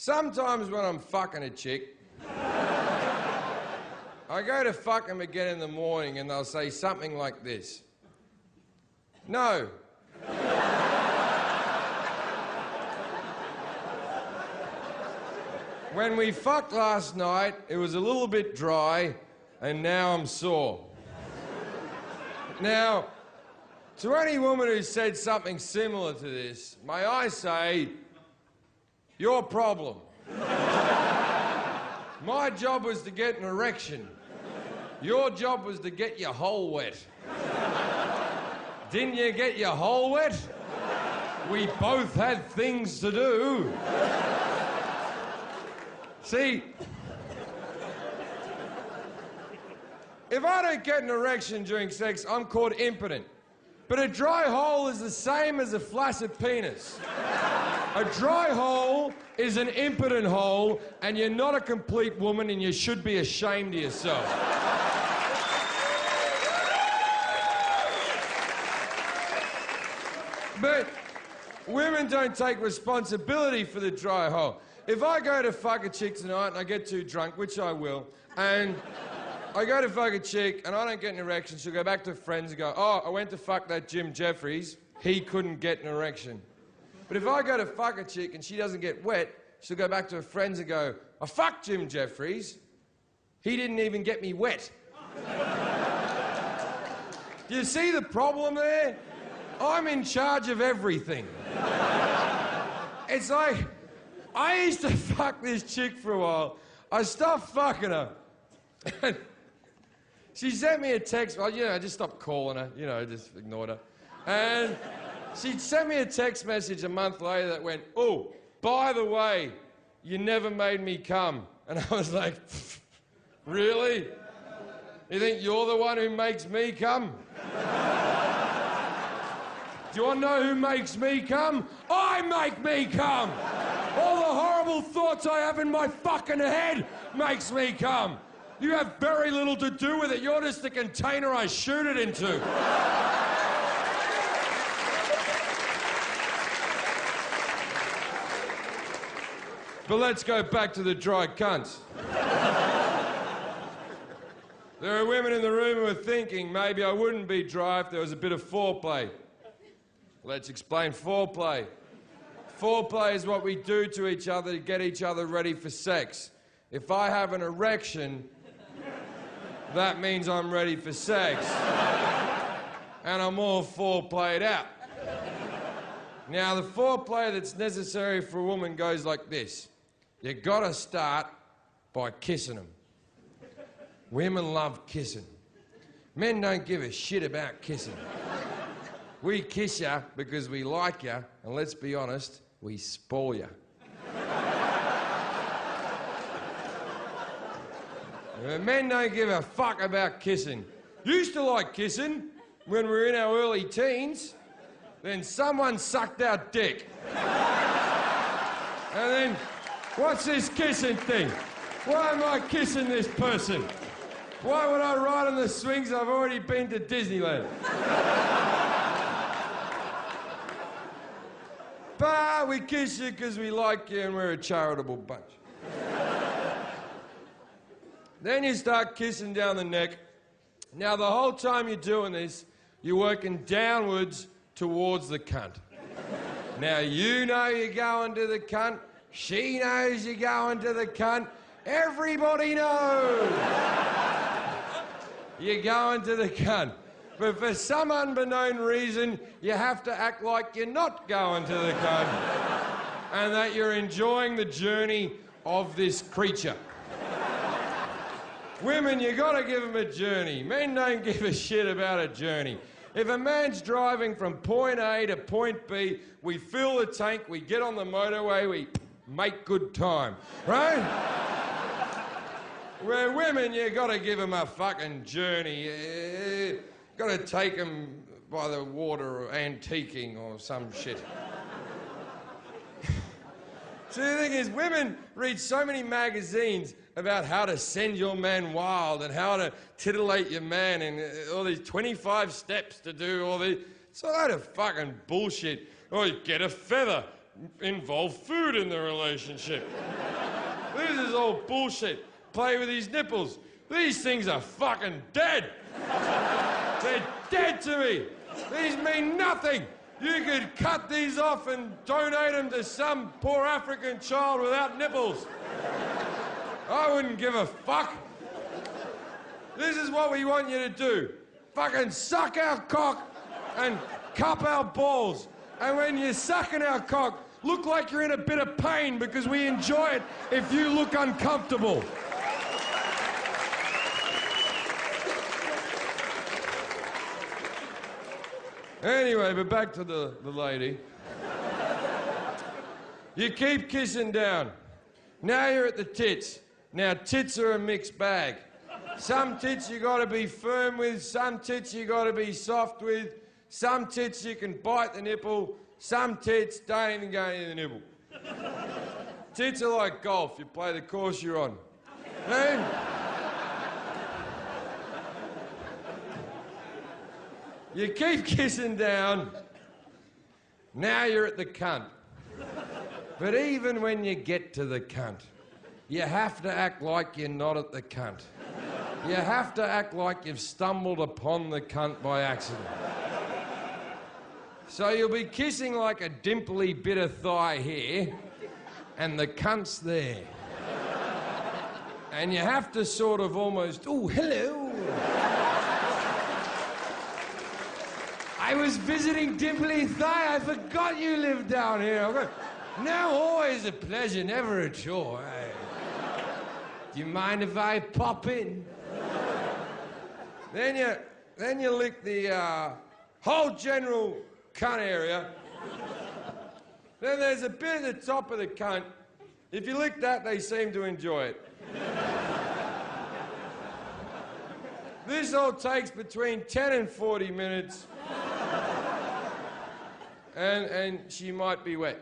Sometimes when I'm fucking a chick, I go to fuck them again in the morning and they'll say something like this. No. When we fucked last night, it was a little bit dry and now I'm sore. Now, to any woman who said something similar to this, may I say, your problem. My job was to get an erection. Your job was to get your hole wet. Didn't you get your hole wet? We both had things to do. See, if I don't get an erection during sex, I'm called impotent. But a dry hole is the same as a flaccid penis. A dry hole is an impotent hole, and you're not a complete woman, and you should be ashamed of yourself. But women don't take responsibility for the dry hole. If I go to fuck a chick tonight and I get too drunk, which I will, and I go to fuck a chick and I don't get an erection, she'll go back to friends and go, oh, I went to fuck that Jim Jefferies, he couldn't get an erection. But if I go to fuck a chick and she doesn't get wet, she'll go back to her friends and go, I fucked Jim Jefferies, he didn't even get me wet. Do you see the problem there? I'm in charge of everything. It's like, I used to fuck this chick for a while. I stopped fucking her. And she sent me a text. Well, I just stopped calling her. Just ignored her. And she sent me a text message a month later that went, oh, by the way, you never made me come. And I was like, really? You think you're the one who makes me come? Do you want to know who makes me come? I make me come! All the horrible thoughts I have in my fucking head makes me come. You have very little to do with it. You're just the container I shoot it into. But let's go back to the dry cunts. There are women in the room who are thinking maybe I wouldn't be dry if there was a bit of foreplay. Let's explain foreplay. Foreplay is what we do to each other to get each other ready for sex. If I have an erection, that means I'm ready for sex. And I'm all foreplayed out. Now, the foreplay that's necessary for a woman goes like this. You gotta start by kissing them. Women love kissing. Men don't give a shit about kissing. We kiss ya because we like ya, and let's be honest, we spoil ya. Men don't give a fuck about kissing. Used to like kissing when we were in our early teens, then someone sucked our dick. And then, what's this kissing thing? Why am I kissing this person? Why would I ride on the swings? I've already been to Disneyland. But we kiss you because we like you and we're a charitable bunch. Then you start kissing down the neck. Now, the whole time you're doing this, you're working downwards towards the cunt. Now, you know you're going to the cunt. She knows you're going to the cunt. Everybody knows you're going to the cunt. But for some unbeknown reason, you have to act like you're not going to the cunt and that you're enjoying the journey of this creature. Women, you gotta give them a journey. Men don't give a shit about a journey. If a man's driving from point A to point B, we fill the tank, we get on the motorway, we make good time, right? Where women, you gotta give them a fucking journey. Gotta take them by the water or antiquing or some shit. See, the thing is, women read so many magazines about how to send your man wild and how to titillate your man and all these 25 steps to do all this. It's a load of fucking bullshit. Oh, you get a feather, involve food in the relationship. This is all bullshit. Play with his nipples. These things are fucking dead. They're dead to me. These mean nothing. You could cut these off and donate them to some poor African child without nipples. I wouldn't give a fuck. This is what we want you to do. Fucking suck our cock and cup our balls. And when you're sucking our cock, look like you're in a bit of pain because we enjoy it if you look uncomfortable. Anyway, but back to the lady. You keep kissing down. Now you're at the tits. Now, tits are a mixed bag. Some tits you gotta be firm with, some tits you gotta be soft with, some tits you can bite the nipple, some tits don't even go into the nipple. Tits are like golf, you play the course you're on. And you keep kissing down, now you're at the cunt. But even when you get to the cunt, you have to act like you're not at the cunt. You have to act like you've stumbled upon the cunt by accident. So you'll be kissing like a dimply bit of thigh here, and the cunt's there. And you have to sort of almost, oh, hello. I was visiting Dimply Thigh. I forgot you lived down here. No, always a pleasure, never a chore. Do you mind if I pop in? Then you lick the whole general cunt area. Then there's a bit at the top of the cunt. If you lick that, they seem to enjoy it. This all takes between 10 and 40 minutes. And she might be wet.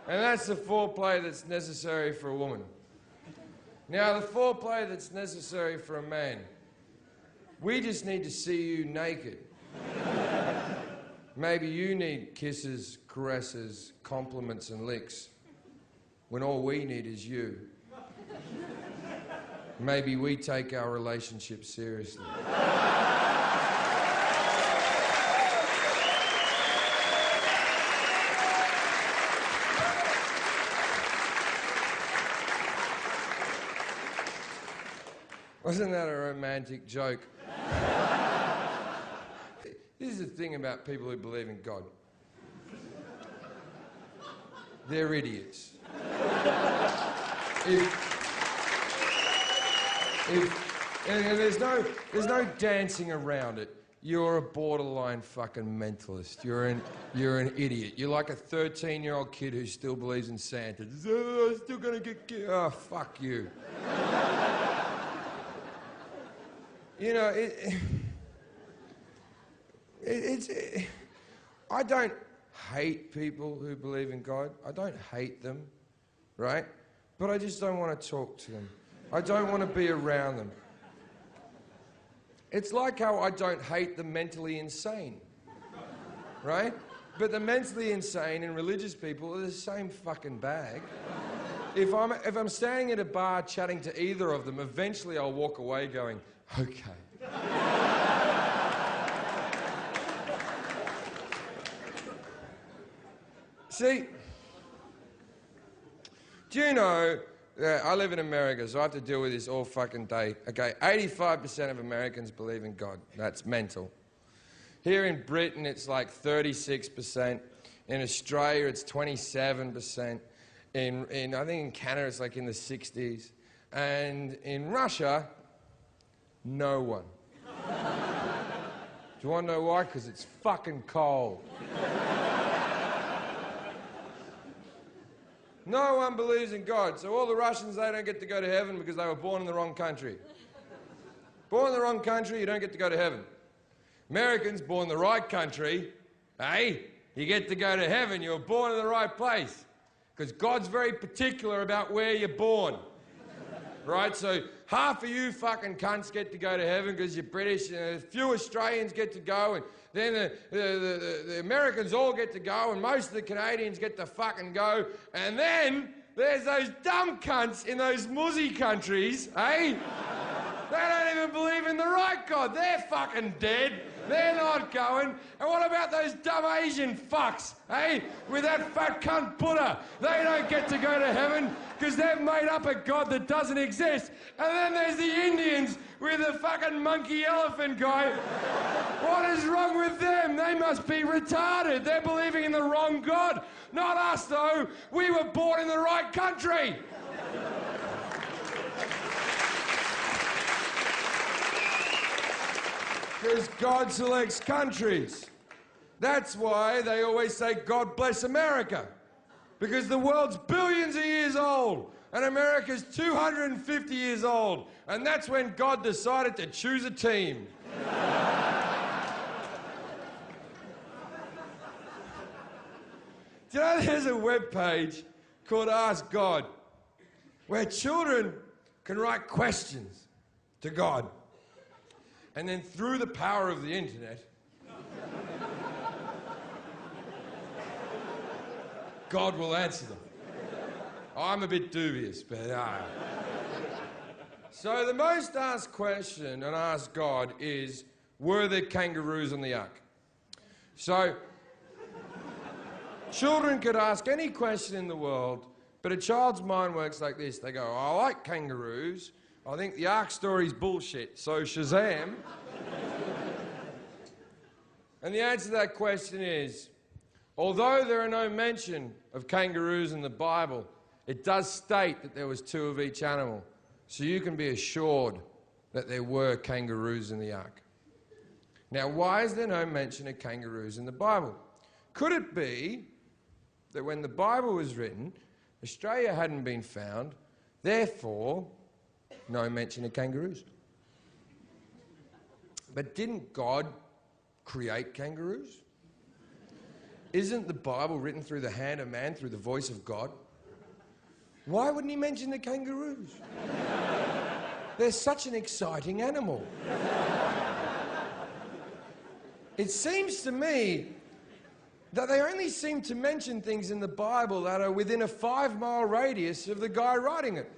And that's the foreplay that's necessary for a woman. Now, the foreplay that's necessary for a man. We just need to see you naked. Maybe you need kisses, caresses, compliments and licks, when all we need is you. Maybe we take our relationship seriously. Wasn't that a romantic joke? This is the thing about people who believe in God. They're idiots. And there's no dancing around it. You're a borderline fucking mentalist. You're an idiot. You're like a 13-year-old kid who still believes in Santa. Oh, I'm still gonna get killed. Oh, fuck you. You know, I don't hate people who believe in God. I don't hate them, right? But I just don't want to talk to them. I don't want to be around them. It's like how I don't hate the mentally insane, right? But the mentally insane and religious people are the same fucking bag. If I'm standing at a bar chatting to either of them, eventually I'll walk away going, okay. See, do you know, I live in America, so I have to deal with this all fucking day. Okay, 85% of Americans believe in God. That's mental. Here in Britain, it's like 36%. In Australia, it's 27%. I think in Canada, it's like in the 60s. And in Russia, no one. Do you want to know why? Because it's fucking cold. No one believes in God, so all the Russians, they don't get to go to heaven because they were born in the wrong country. Born in the wrong country, you don't get to go to heaven. Americans, born in the right country, hey, you get to go to heaven. You were born in the right place. Because God's very particular about where you're born. Right? So half of you fucking cunts get to go to heaven because you're British, and a few Australians get to go, and then the Americans all get to go, and most of the Canadians get to fucking go, and then there's those dumb cunts in those muzzy countries, eh? They don't even believe in the right God. They're fucking dead. They're not going. And what about those dumb Asian fucks, eh? With that fat cunt Buddha. They don't get to go to heaven because they've made up a God that doesn't exist. And then there's the Indians with the fucking monkey elephant guy. What is wrong with them? They must be retarded. They're believing in the wrong God. Not us, though. We were born in the right country. Because God selects countries. That's why they always say, God bless America. Because the world's billions of years old, and America's 250 years old. And that's when God decided to choose a team. Do you know there's a webpage called Ask God, where children can write questions to God. And then through the power of the internet, God will answer them. I'm a bit dubious, but So the most asked question and Ask God is, were there kangaroos on the ark? So children could ask any question in the world, but a child's mind works like this. They go, I like kangaroos. I think the Ark story's bullshit, so Shazam. And the answer to that question is, although there are no mention of kangaroos in the Bible, it does state that there was 2 of each animal. So you can be assured that there were kangaroos in the Ark. Now, why is there no mention of kangaroos in the Bible? Could it be that when the Bible was written, Australia hadn't been found, therefore no mention of kangaroos? But didn't God create kangaroos? Isn't the Bible written through the hand of man, through the voice of God? Why wouldn't he mention the kangaroos? They're such an exciting animal. It seems to me that they only seem to mention things in the Bible that are within a 5-mile radius of the guy writing it.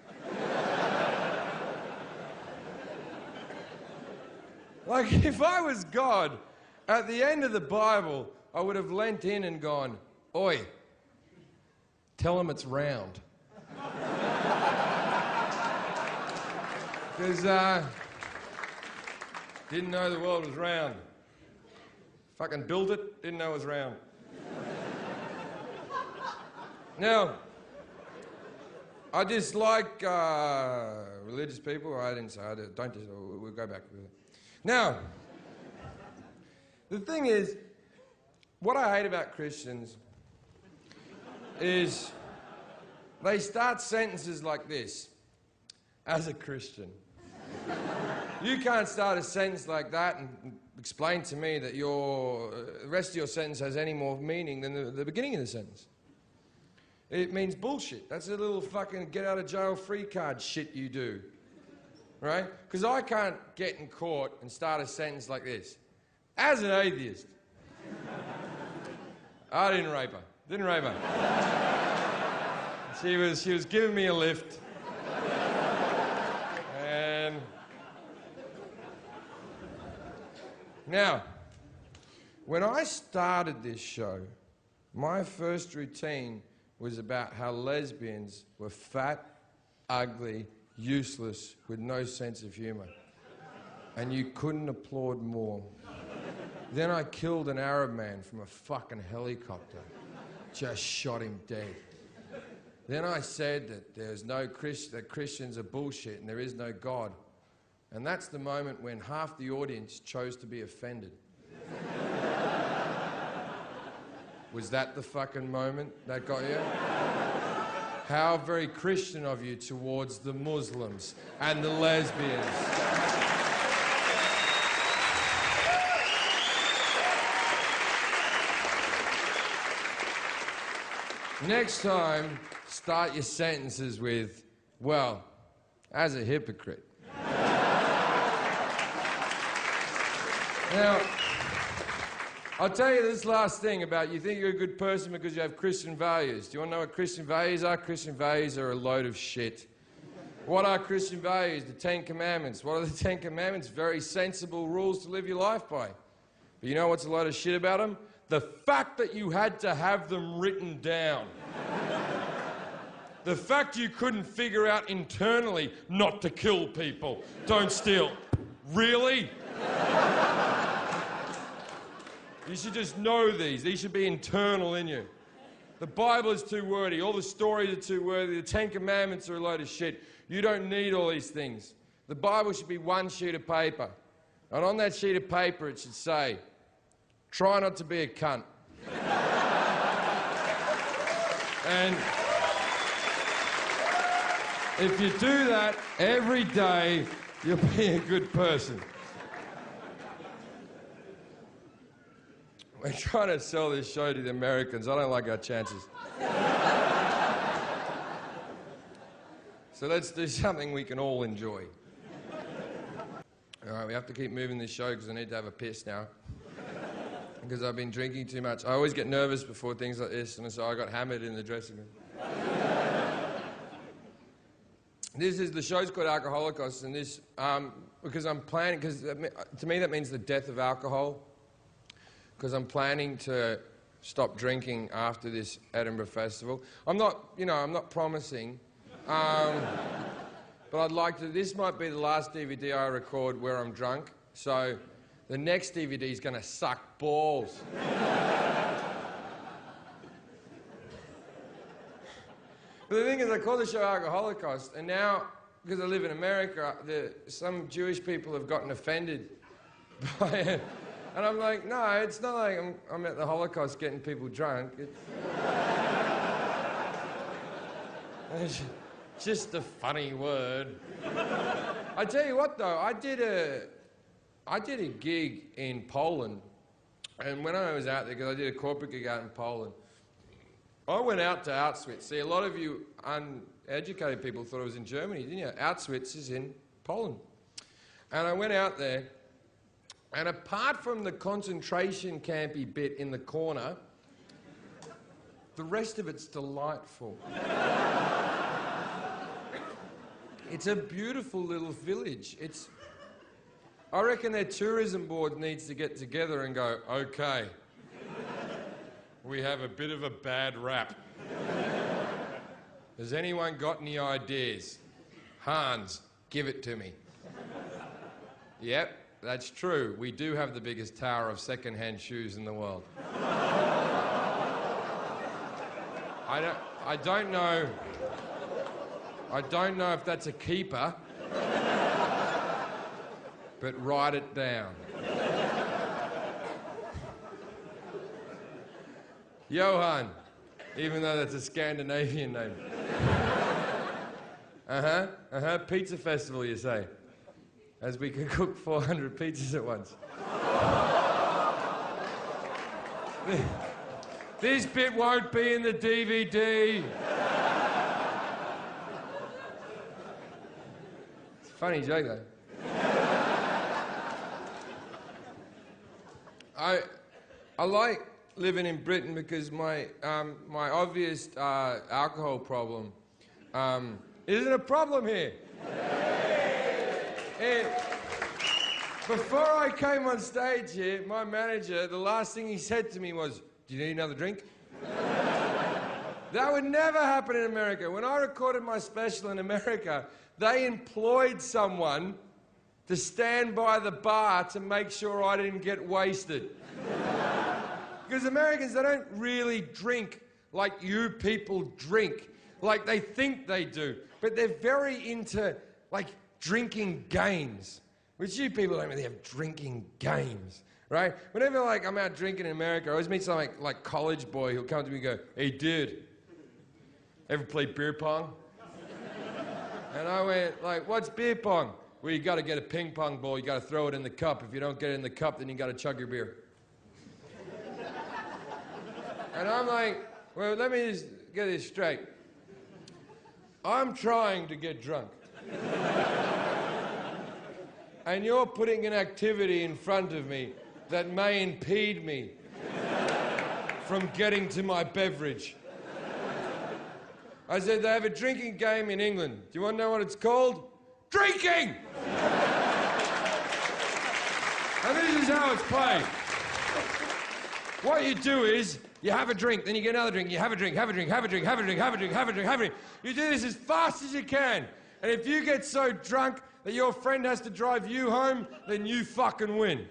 Like, if I was God, at the end of the Bible, I would have leant in and gone, oi, tell them it's round. Because, didn't know the world was round. Fucking built it, didn't know it was round. Now, I dislike religious people. I didn't say I did. Don't just, we'll go back. Now, the thing is, what I hate about Christians is they start sentences like this. As a Christian. You can't start a sentence like that and explain to me that the rest of your sentence has any more meaning than the beginning of the sentence. It means bullshit. That's a little fucking get-out-of-jail-free card shit you do. Right? Because I can't get in court and start a sentence like this. As an atheist. I didn't rape her. Didn't rape her. She was giving me a lift. And now, when I started this show, my first routine was about how lesbians were fat, ugly, useless, with no sense of humour. And you couldn't applaud more. Then I killed an Arab man from a fucking helicopter. Just shot him dead. Then I said that there's no that Christians are bullshit and there is no God. And that's the moment when half the audience chose to be offended. Was that the fucking moment that got you? How very Christian of you towards the Muslims and the lesbians. Next time, start your sentences with, well, as a hypocrite. Now, I'll tell you this last thing about you think you're a good person because you have Christian values. Do you want to know what Christian values are? Christian values are a load of shit. What are Christian values? The Ten Commandments. What are the Ten Commandments? Very sensible rules to live your life by. But you know what's a load of shit about them? The fact that you had to have them written down. The fact you couldn't figure out internally not to kill people. Don't steal. Really? You should just know these. These should be internal in you. The Bible is too wordy. All the stories are too wordy. The Ten Commandments are a load of shit. You don't need all these things. The Bible should be one sheet of paper. And on that sheet of paper it should say, try not to be a cunt. And if you do that every day, you'll be a good person. We're trying to sell this show to the Americans. I don't like our chances. So let's do something we can all enjoy. All right, we have to keep moving this show because I need to have a piss now. Because I've been drinking too much. I always get nervous before things like this, and so I got hammered in the dressing room. The show's called Alcoholocaust, and this, because I'm planning, because to me that means the death of alcohol. Because I'm planning to stop drinking after this Edinburgh Festival. I'm not promising, but I'd like to. This might be the last DVD I record where I'm drunk, so the next DVD is going to suck balls. But the thing is, I call the show Alcoholocaust, and now, because I live in America, some Jewish people have gotten offended by it. And I'm like, no, it's not like I'm at the Holocaust getting people drunk. It's just a funny word. I tell you what, though, I did a gig in Poland, and when I was out there, because I did a corporate gig out in Poland, I went out to Auschwitz. See, a lot of you uneducated people thought it was in Germany, didn't you? Auschwitz is in Poland. And I went out there, and apart from the concentration campy bit in the corner, the rest of it's delightful. It's a beautiful little village. I reckon their tourism board needs to get together and go, okay, we have a bit of a bad rap. Has anyone got any ideas? Hans, give it to me. Yep. That's true. We do have the biggest tower of second-hand shoes in the world. I don't know if that's a keeper, but write it down. Johan, even though that's a Scandinavian name. Pizza festival, you say? As we could cook 400 pizzas at once. This bit won't be in the DVD. It's a funny joke, though. I like living in Britain because my obvious alcohol problem isn't a problem here. And before I came on stage here, my manager, the last thing he said to me was, do you need another drink? That would never happen in America. When I recorded my special in America, they employed someone to stand by the bar to make sure I didn't get wasted. Because Americans, they don't really drink like you people drink. Like they think they do. But they're very into, like, drinking games, which you people don't really have drinking games, right? Whenever, like, I'm out drinking in America, I always meet some, like college boy who'll come to me and go, hey, dude, ever play beer pong? And I went, like, what's beer pong? Well, you got to get a ping pong ball, you got to throw it in the cup. If you don't get it in the cup, then you got to chug your beer. And I'm like, well, let me just get this straight. I'm trying to get drunk. And you're putting an activity in front of me that may impede me from getting to my beverage. I said, they have a drinking game in England. Do you want to know what it's called? Drinking! And this is how it's played. What you do is, you have a drink, then you get another drink, you have a drink, have a drink, have a drink, have a drink, have a drink, have a drink, have a drink. You do this as fast as you can. And if you get so drunk that your friend has to drive you home, then you fucking win.